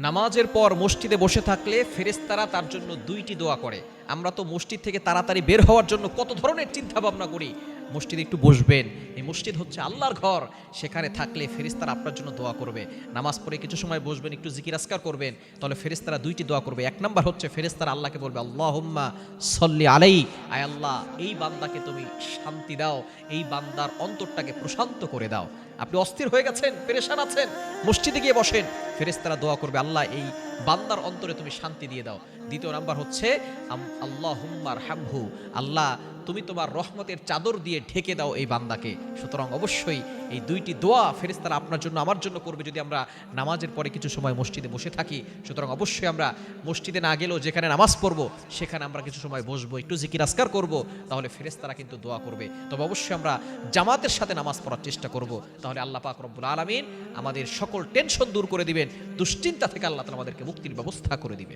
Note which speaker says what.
Speaker 1: নামাজের পর মসজিদে বসে থাকলে ফেরেশতারা তার জন্য দুইটি দোয়া করে। আমরা তো মসজিদ থেকে তাড়াতাড়ি বের হওয়ার জন্য কত ধরনের চিন্তা ভাবনা করি। মসজিদে একটু বসবেন, এই মসজিদ হচ্ছে আল্লাহর ঘর, সেখানে থাকলে ফেরেশতারা আপনার জন্য দোয়া করবে। নামাজ পড়ে কিছু সময় বসবেন, একটু জিকির আজকার করবেন, তাহলে ফেরেশতারা দুইটি দোয়া করবে। এক নাম্বার হচ্ছে ফেরেশতারা আল্লাহকে বলবে, আল্লাহুম্মা সল্লি আলাই, আয় আল্লাহ এই বান্দাকে তুমি শান্তি দাও, এই বান্দার অন্তরটাকে প্রশান্ত করে দাও। আপনি অস্থির হয়ে গেছেন, পেরেশান আছেন, মসজিদে গিয়ে বসেন, ফেরেশতারা দোয়া করবে, আল্লাহ এই বান্দার অন্তরে তুমি শান্তি দিয়ে দাও। দ্বিতীয় নাম্বার হচ্ছে আল্লাহুম্মা আরহামহু, আল্লাহ তুমি তোমার রহমতের চাদর দিয়ে ঢেকে দাও এই বান্দাকে। সুতরাং অবশ্যই এই দুইটি দোয়া ফেরেশতারা আপনার জন্য আমার জন্য করবে যদি আমরা নামাজের পরে কিছু সময় মসজিদে বসে থাকি। সুতরাং অবশ্যই আমরা মসজিদে না গেলেও যেখানে নামাজ পড়বো সেখানে আমরা কিছু সময় বসবো, একটু জিকির আজকার করবো, তাহলে ফেরেশতারা কিন্তু দোয়া করবে। তবে অবশ্যই আমরা জামাতের সাথে নামাজ পড়ার চেষ্টা করব, তাহলে আল্লাহ পাক রব্বুল আলামিন আমাদের সকল টেনশন দূর করে দিবেন, দুশ্চিন্তা থেকে আল্লাহ তাআলা আমাদেরকে মুক্তির ব্যবস্থা করে দিবেন।